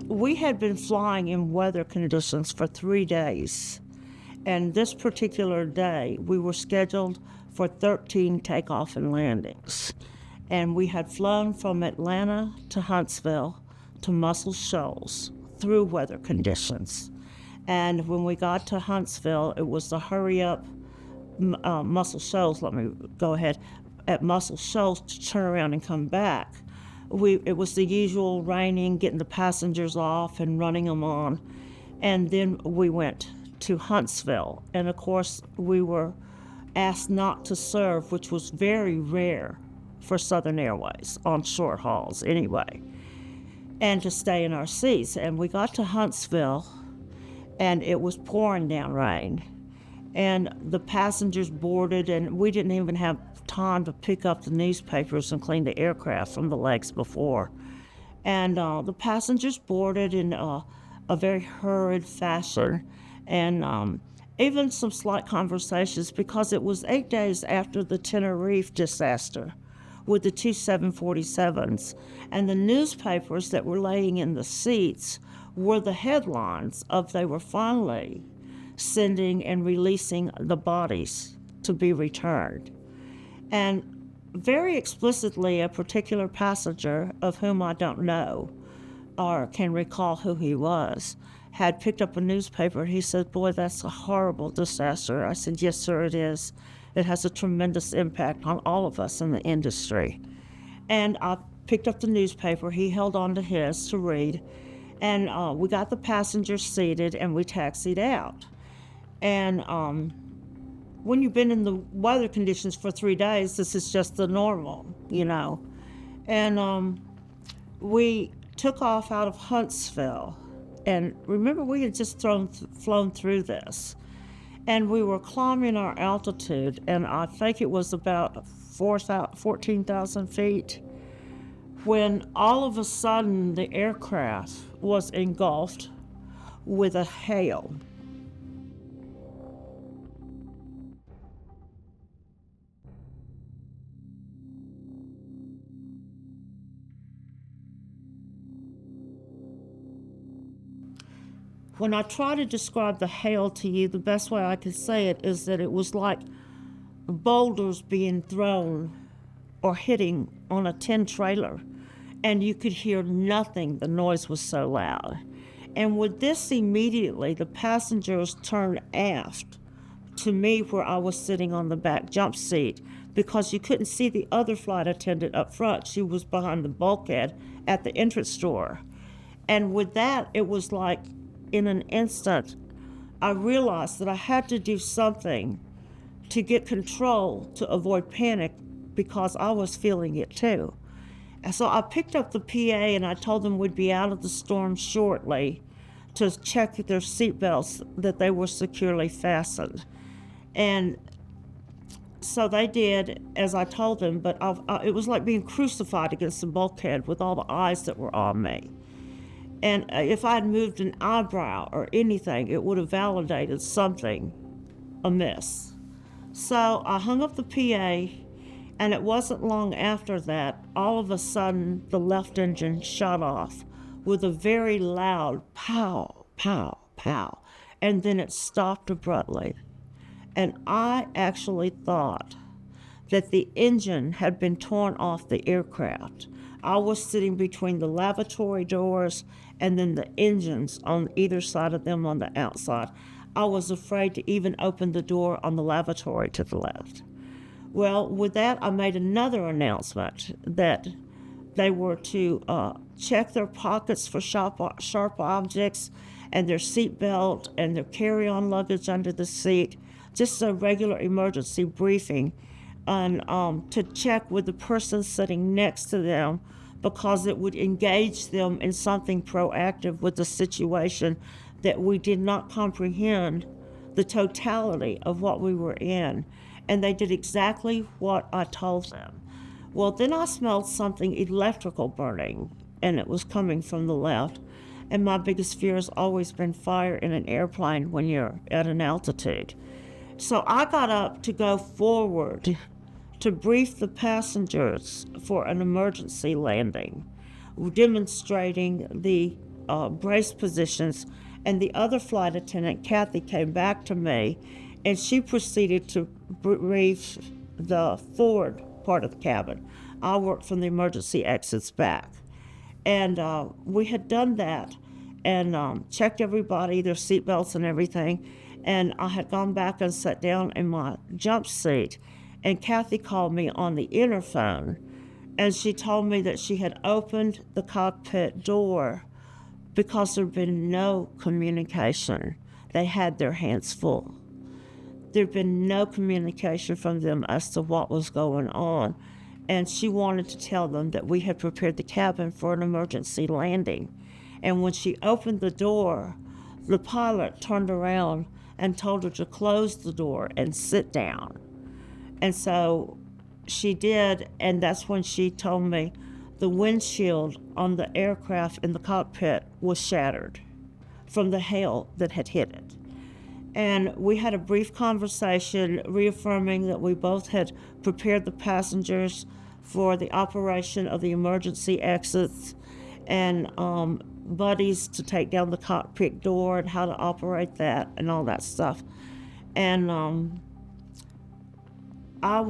We had been flying in weather conditions for 3 days, and this particular day we were scheduled for 13 takeoff and landings. And we had flown from Atlanta to Huntsville to Muscle Shoals through weather conditions. And when we got to Huntsville, it was the hurry up Muscle Shoals, let me go ahead, at Muscle Shoals to turn around and come back. It was the usual raining, getting the passengers off and running them on. And then we went to Huntsville. And of course, we were asked not to serve, which was very rare for Southern Airways on short hauls anyway, and to stay in our seats. And we got to Huntsville, and it was pouring down rain. And the passengers boarded, and we didn't even have time to pick up the newspapers and clean the aircraft from the legs before. And the passengers boarded in a very hurried fashion, and even some slight conversations, because it was 8 days after the Tenerife disaster with the two 747s. And the newspapers that were laying in the seats were the headlines of they were finally sending and releasing the bodies to be returned. And very explicitly, a particular passenger, of whom I don't know or can recall who he was, had picked up a newspaper. He said, "Boy, that's a horrible disaster." I said, "Yes, sir, it is. It has a tremendous impact on all of us in the industry." And I picked up the newspaper. He held on to his to read. And we got the passengers seated, and we taxied out. And when you've been in the weather conditions for 3 days, this is just the normal, you know. And we took off out of Huntsville. And remember, we had just flown through this. And we were climbing our altitude, and I think it was about 14,000 feet, when all of a sudden the aircraft was engulfed with a hail. When I try to describe the hail to you, the best way I can say it is that it was like boulders being thrown or hitting on a tin trailer, and you could hear nothing. The noise was so loud. And with this, immediately, the passengers turned aft to me, where I was sitting on the back jump seat, because you couldn't see the other flight attendant up front. She was behind the bulkhead at the entrance door. And with that, it was like, in an instant, I realized that I had to do something to get control to avoid panic, because I was feeling it too. And so I picked up the PA, and I told them we'd be out of the storm shortly, to check their seatbelts, that they were securely fastened. And so they did as I told them, but it was like being crucified against the bulkhead with all the eyes that were on me. And if I had moved an eyebrow or anything, it would have validated something amiss. So I hung up the PA, and it wasn't long after that, all of a sudden, the left engine shut off with a very loud pow, pow, pow, and then it stopped abruptly. And I actually thought that the engine had been torn off the aircraft. I was sitting between the lavatory doors and then the engines on either side of them on the outside. I was afraid to even open the door on the lavatory to the left. Well, with that, I made another announcement that they were to check their pockets for sharp objects, and their seat belt and their carry-on luggage under the seat, just a regular emergency briefing, and to check with the person sitting next to them, because it would engage them in something proactive with the situation, that we did not comprehend the totality of what we were in. And they did exactly what I told them. Well, then I smelled something electrical burning, and it was coming from the left. And my biggest fear has always been fire in an airplane when you're at an altitude. So I got up to go forward to brief the passengers for an emergency landing, demonstrating the brace positions, and the other flight attendant, Kathy, came back to me, and she proceeded to brief the forward part of the cabin. I worked from the emergency exits back. And we had done that and checked everybody, their seatbelts and everything. And I had gone back and sat down in my jump seat. And Kathy called me on the interphone. And she told me that she had opened the cockpit door because there had been no communication. They had their hands full. There had been no communication from them as to what was going on. And she wanted to tell them that we had prepared the cabin for an emergency landing. And when she opened the door, the pilot turned around and told her to close the door and sit down. And so she did, and that's when she told me the windshield on the aircraft in the cockpit was shattered from the hail that had hit it. And we had a brief conversation reaffirming that we both had prepared the passengers for the operation of the emergency exits and buddies to take down the cockpit door and how to operate that and all that stuff. And I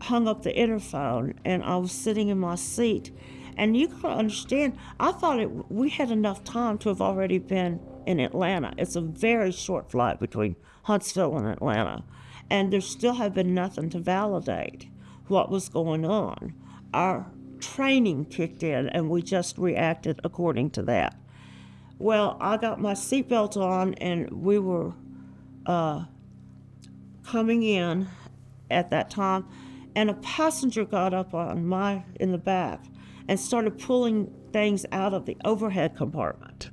hung up the interphone, and I was sitting in my seat. And you gotta understand, I thought we had enough time to have already been in Atlanta. It's a very short flight between Huntsville and Atlanta, and there still had been nothing to validate what was going on. Our training kicked in, and we just reacted according to that. Well, I got my seatbelt on, and we were coming in at that time, and a passenger got up in the back and started pulling things out of the overhead compartment.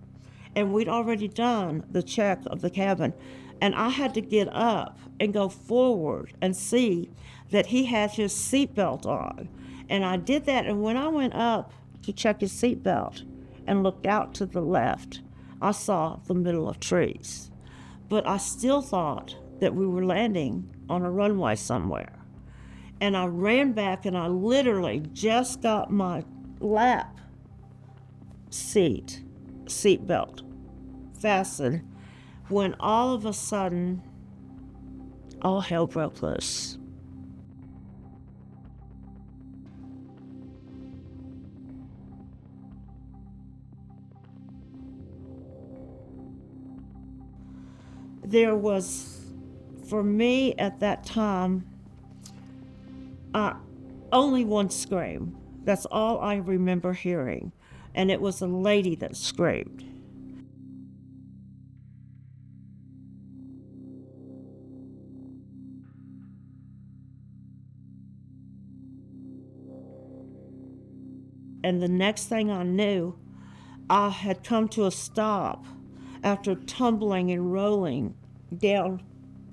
And we'd already done the check of the cabin, and I had to get up and go forward and see that he had his seatbelt on. And I did that, and when I went up to check his seatbelt and looked out to the left, I saw the middle of trees. But I still thought that we were landing on a runway somewhere. And I ran back, and I literally just got my lap seatbelt fastened when all of a sudden, all hell broke loose. There was, for me at that time, only one scream. That's all I remember hearing. And it was a lady that screamed. And the next thing I knew, I had come to a stop after tumbling and rolling down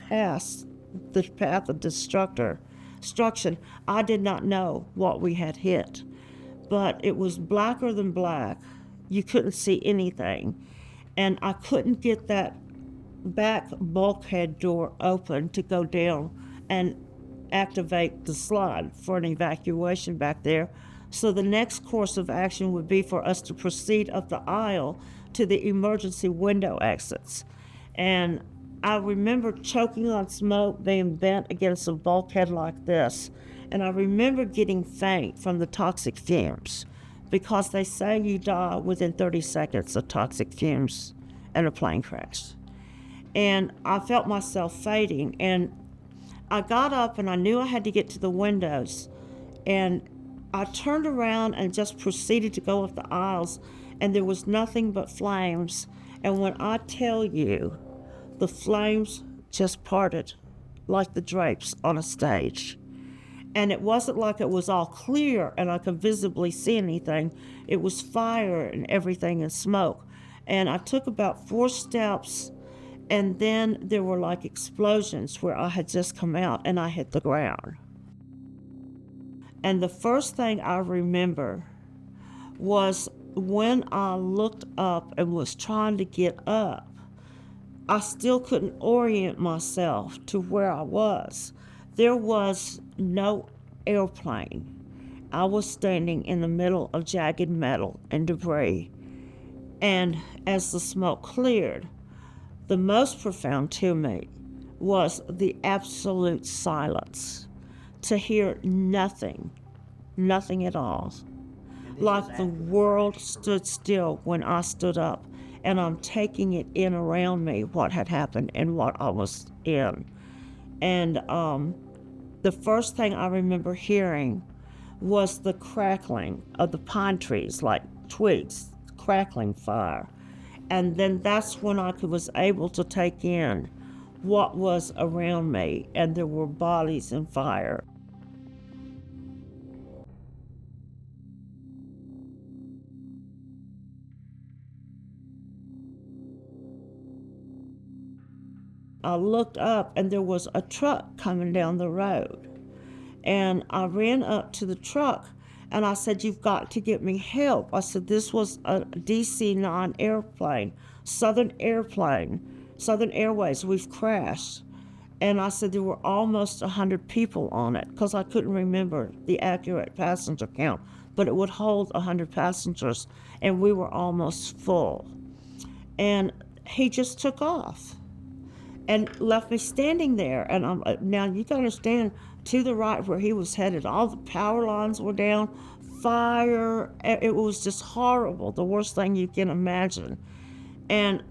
past the path of destruction. I did not know what we had hit, but it was blacker than black. You couldn't see anything, and I couldn't get that back bulkhead door open to go down and activate the slide for an evacuation back there. So the next course of action would be for us to proceed up the aisle to the emergency window exits. And I remember choking on smoke, being bent against a bulkhead like this. And I remember getting faint from the toxic fumes, because they say you die within 30 seconds of toxic fumes in a plane crash. And I felt myself fading, and I got up and I knew I had to get to the windows. And I turned around and just proceeded to go up the aisles, and there was nothing but flames. And when I tell you, the flames just parted like the drapes on a stage. And it wasn't like it was all clear and I could visibly see anything. It was fire and everything and smoke. And I took about 4 steps, and then there were like explosions where I had just come out and I hit the ground. And the first thing I remember was when I looked up and was trying to get up, I still couldn't orient myself to where I was. There was no airplane. I was standing in the middle of jagged metal and debris, And as the smoke cleared, the most profound to me was the absolute silence, to hear nothing, nothing at all. Like the world stood still when I stood up, and I'm taking it in around me what had happened and what I was in. And the first thing I remember hearing was the crackling of the pine trees, like twigs, crackling fire. And then that's when I was able to take in what was around me, and there were bodies in fire. I looked up and there was a truck coming down the road. And I ran up to the truck and I said, "You've got to get me help." I said, "This was a DC-9 airplane, Southern Airways, we've crashed." And I said there were almost 100 people on it, because I couldn't remember the accurate passenger count, but it would hold 100 passengers, and we were almost full. And he just took off and left me standing there. And now you can understand, to the right where he was headed, all the power lines were down, fire. It was just horrible, the worst thing you can imagine. And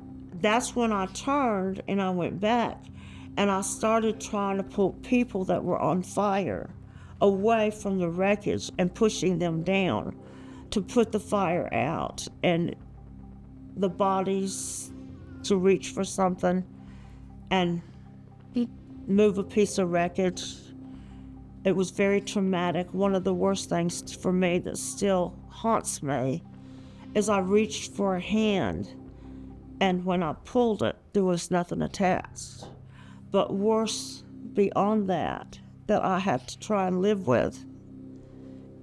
that's when I turned and I went back and I started trying to pull people that were on fire away from the wreckage and pushing them down to put the fire out, and the bodies to reach for something and move a piece of wreckage. It was very traumatic. One of the worst things for me that still haunts me is I reached for a hand, and when I pulled it, there was nothing attached. But worse beyond that I had to try and live with,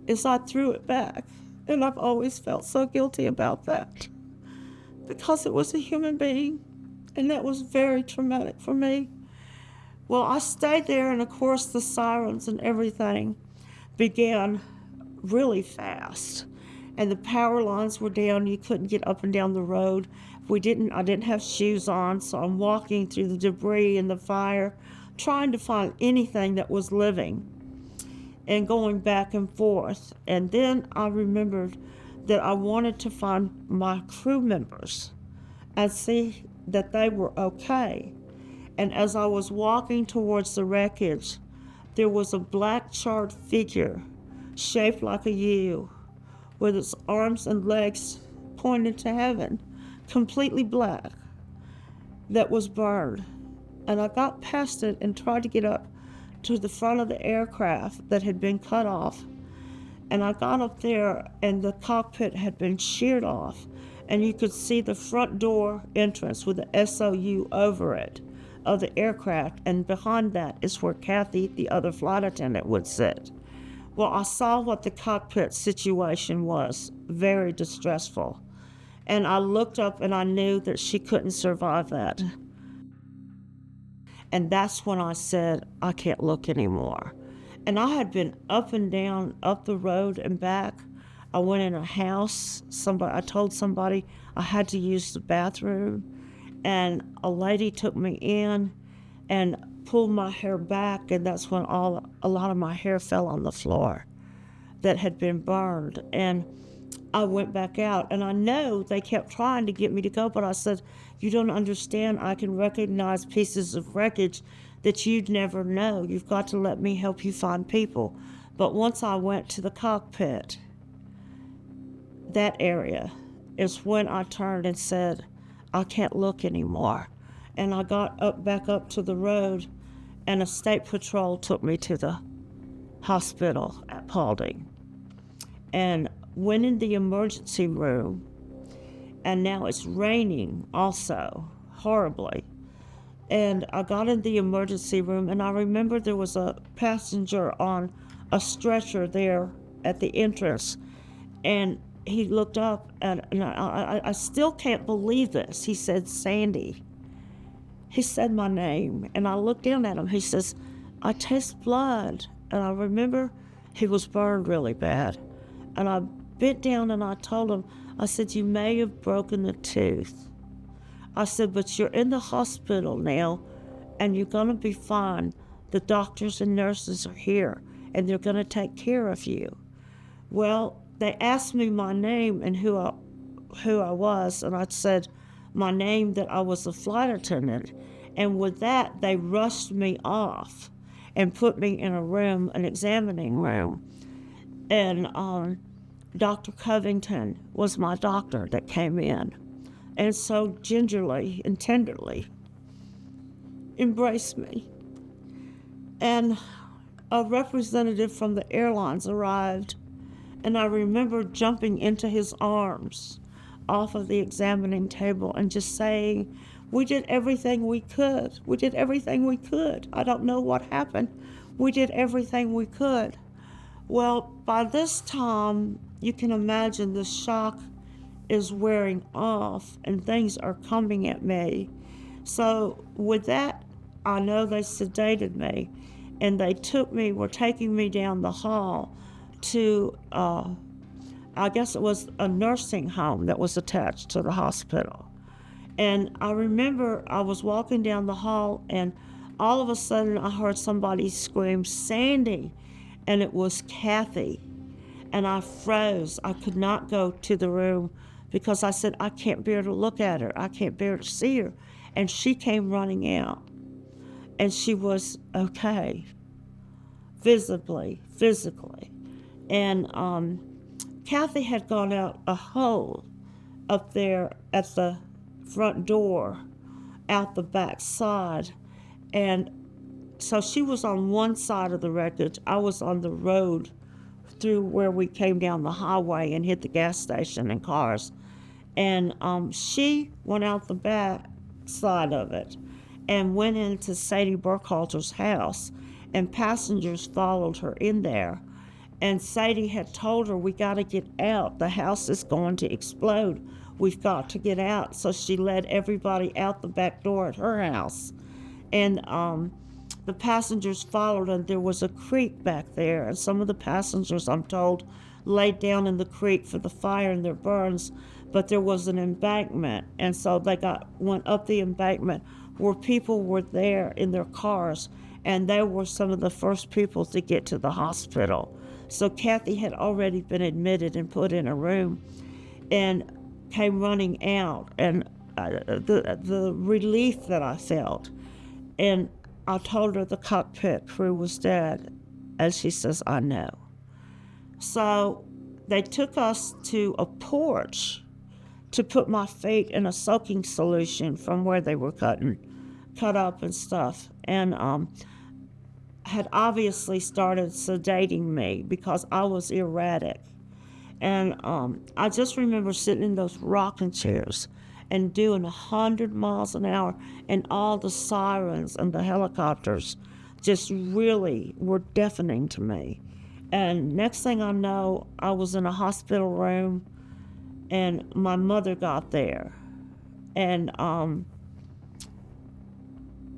is I threw it back. And I've always felt so guilty about that, because it was a human being, and that was very traumatic for me. Well, I stayed there, and of course the sirens and everything began really fast. And the power lines were down. You couldn't get up and down the road. I didn't have shoes on, so I'm walking through the debris and the fire, trying to find anything that was living and going back and forth. And then I remembered that I wanted to find my crew members and see that they were okay. And as I was walking towards the wreckage, there was a black charred figure shaped like a U, with its arms and legs pointed to heaven, completely black, that was burned. And I got past it and tried to get up to the front of the aircraft that had been cut off. And I got up there, and the cockpit had been sheared off, and you could see the front door entrance with the SOU over it of the aircraft, and behind that is where Kathy, the other flight attendant, would sit. Well, I saw what the cockpit situation was, very distressful. And I looked up and I knew that she couldn't survive that. And that's when I said, I can't look anymore. And I had been up and down, up the road and back. I went in a house. I told somebody I had to use the bathroom. And a lady took me in and pulled my hair back, and that's when a lot of my hair fell on the floor that had been burned. And I went back out, and I know they kept trying to get me to go, but I said, "You don't understand. I can recognize pieces of wreckage that you'd never know. You've got to let me help you find people." But once I went to the cockpit, that area is when I turned and said, I can't look anymore. And I got back up to the road, and a state patrol took me to the hospital at Paulding and went in the emergency room. And now it's raining also, horribly. And I got in the emergency room, and I remember there was a passenger on a stretcher there at the entrance. And he looked up, and I still can't believe this. He said, "Sandy." He said my name, and I looked down at him. He says, "I taste blood." And I remember he was burned really bad. And I bent down and I told him, I said, you may have broken a tooth. I said, but you're in the hospital now, and you're going to be fine. The doctors and nurses are here, and they're going to take care of you. Well, they asked me my name and who I was, and I said my name, that I was a flight attendant. And with that, they rushed me off and put me in a room, an examining room. And Dr. Covington was my doctor that came in, and so gingerly and tenderly embraced me. And a representative from the airlines arrived, and I remember jumping into his arms off of the examining table and just saying, we did everything we could. We did everything we could. I don't know what happened. We did everything we could. Well, by this time, you can imagine the shock is wearing off and things are coming at me. So with that, I know they sedated me, and they were taking me down the hall to, I guess it was a nursing home that was attached to the hospital. And I remember I was walking down the hall, and all of a sudden I heard somebody scream, Sandy, and it was Kathy. And I froze. I could not go to the room because I said, I can't bear to look at her. I can't bear to see her. And she came running out, and she was okay, visibly, physically. And Kathy had gone out a hole up there at the front door, out the back side. And so she was on one side of the wreckage. I was on the road through where we came down the highway and hit the gas station and cars. And she went out the back side of it and went into Sadie Burkhalter's house, and passengers followed her in there. And Sadie had told her, we got to get out. The house is going to explode. We've got to get out. So she led everybody out the back door at her house. And the passengers followed, and there was a creek back there. And some of the passengers, I'm told, laid down in the creek for the fire and their burns. But there was an embankment. And so they went up the embankment where people were there in their cars. And they were some of the first people to get to the hospital. So Kathy had already been admitted and put in a room and came running out, and the relief that I felt. And I told her the cockpit crew was dead, and she says, I know. So they took us to a porch to put my feet in a soaking solution from where they were cut up and stuff. And had obviously started sedating me because I was erratic. And I just remember sitting in those rocking chairs and doing 100 miles an hour, and all the sirens and the helicopters just really were deafening to me. And next thing I know, I was in a hospital room, and my mother got there. And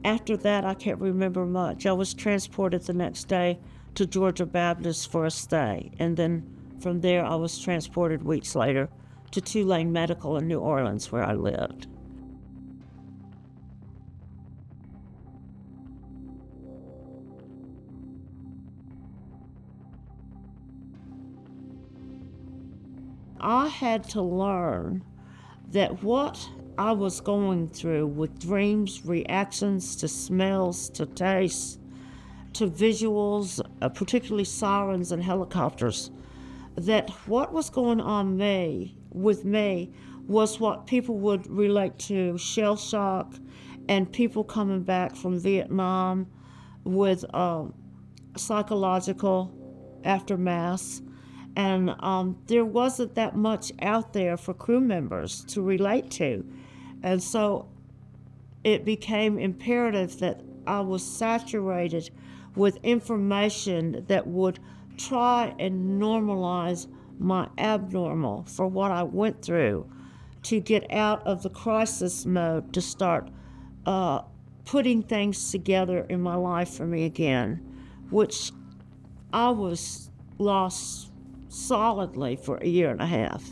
after that, I can't remember much. I was transported the next day to Georgia Baptist for a stay. And then from there, I was transported weeks later to Tulane Medical in New Orleans, where I lived. I had to learn that what I was going through with dreams, reactions to smells, to tastes, to visuals, particularly sirens and helicopters, that what was going on with me was what people would relate to shell shock and people coming back from Vietnam with psychological aftermaths. And there wasn't that much out there for crew members to relate to. And so it became imperative that I was saturated with information that would try and normalize my abnormal for what I went through, to get out of the crisis mode, to start putting things together in my life for me again, which I was lost solidly for a year and a half.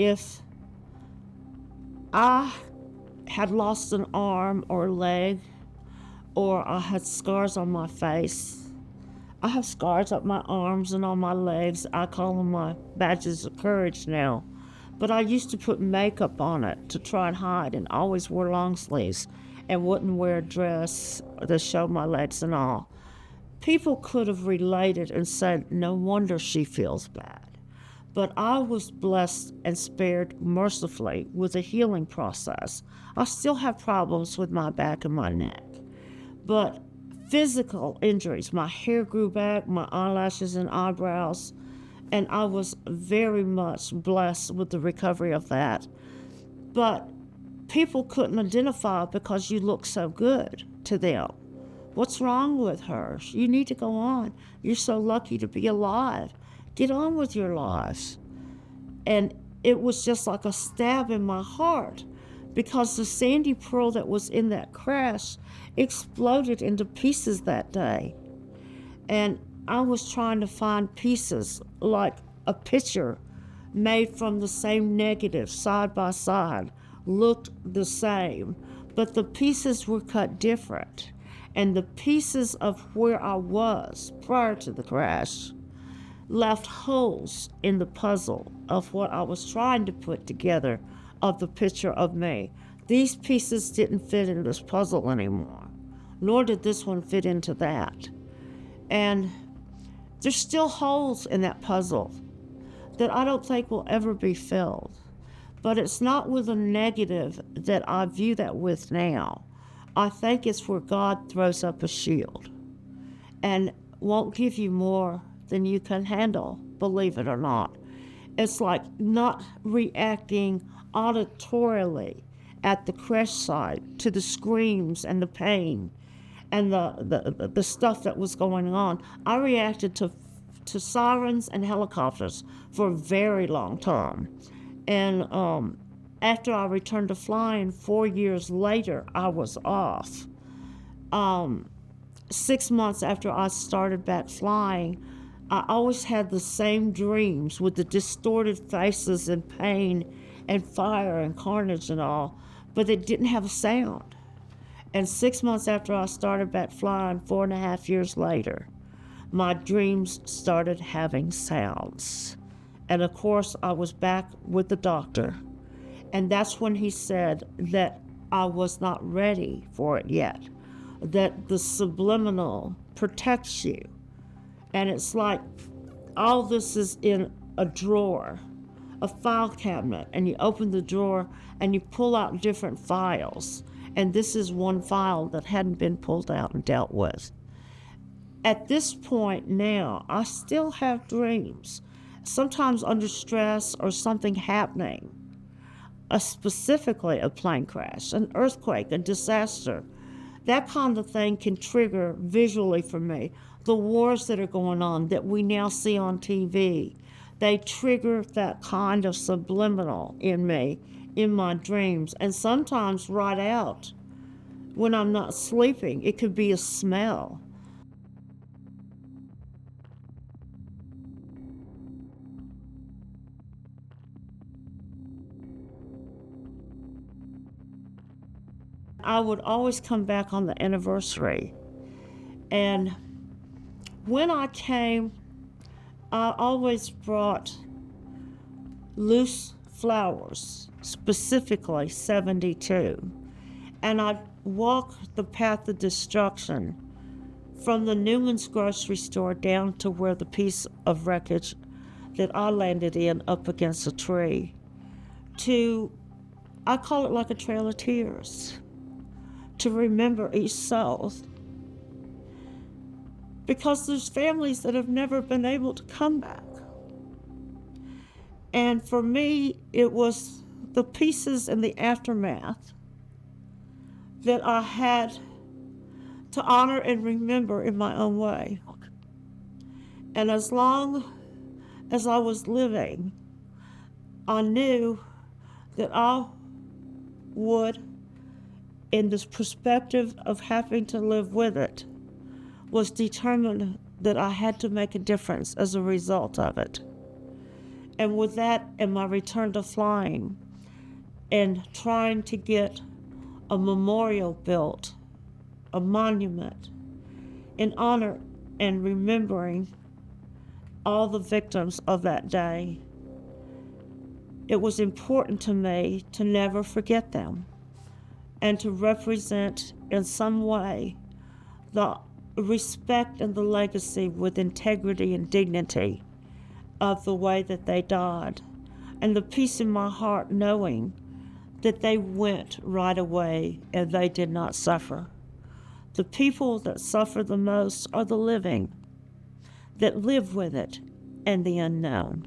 if I had lost an arm or a leg, or I had scars on my face. I have scars up my arms and on my legs. I call them my badges of courage now. But I used to put makeup on it to try and hide, and always wore long sleeves and wouldn't wear a dress to show my legs and all. People could have related and said, no wonder she feels bad. But I was blessed and spared mercifully with a healing process. I still have problems with my back and my neck. But physical injuries, my hair grew back, my eyelashes and eyebrows, and I was very much blessed with the recovery of that. But people couldn't identify because you look so good to them. What's wrong with her? You need to go on. You're so lucky to be alive. Get on with your lives. And it was just like a stab in my heart, because the Sandy Purl that was in that crash exploded into pieces that day. And I was trying to find pieces, like a picture made from the same negative side by side, looked the same, but the pieces were cut different. And the pieces of where I was prior to the crash left holes in the puzzle of what I was trying to put together of the picture of me. These pieces didn't fit in this puzzle anymore, nor did this one fit into that. And there's still holes in that puzzle that I don't think will ever be filled. But it's not with a negative that I view that with now. I think it's where God throws up a shield and won't give you more than you can handle, believe it or not. It's like not reacting auditorily at the crash site to the screams and the pain and the stuff that was going on. I reacted to sirens and helicopters for a very long time. And after I returned to flying 4 years later, I was off. 6 months after I started back flying, I always had the same dreams with the distorted faces and pain and fire and carnage and all, but they didn't have a sound. And 6 months after I started back flying, 4.5 years later, my dreams started having sounds. And of course, I was back with the doctor. And that's when he said that I was not ready for it yet, that the subliminal protects you. And it's like all this is in a drawer, a file cabinet, and you open the drawer and you pull out different files. And this is one file that hadn't been pulled out and dealt with. At this point now, I still have dreams, sometimes under stress or something happening, specifically a plane crash, an earthquake, a disaster. That kind of thing can trigger visually for me. The wars that are going on that we now see on TV, they trigger that kind of subliminal in me, in my dreams, and sometimes right out when I'm not sleeping. It could be a smell. I would always come back on the anniversary. And when I came, I always brought loose flowers, specifically 72. And I'd walk the path of destruction from the Newman's grocery store down to where the piece of wreckage that I landed in up against a tree, to, I call it like a trail of tears, to remember each soul. Because there's families that have never been able to come back. And for me, it was the pieces in the aftermath that I had to honor and remember in my own way. And as long as I was living, I knew that I would, in this perspective of having to live with it, was determined that I had to make a difference as a result of it. And with that and my return to flying and trying to get a memorial built, a monument, in honor and remembering all the victims of that day, it was important to me to never forget them and to represent in some way the respect and the legacy with integrity and dignity of the way that they died, and the peace in my heart knowing that they went right away and they did not suffer. The people that suffer the most are the living, that live with it and the unknown.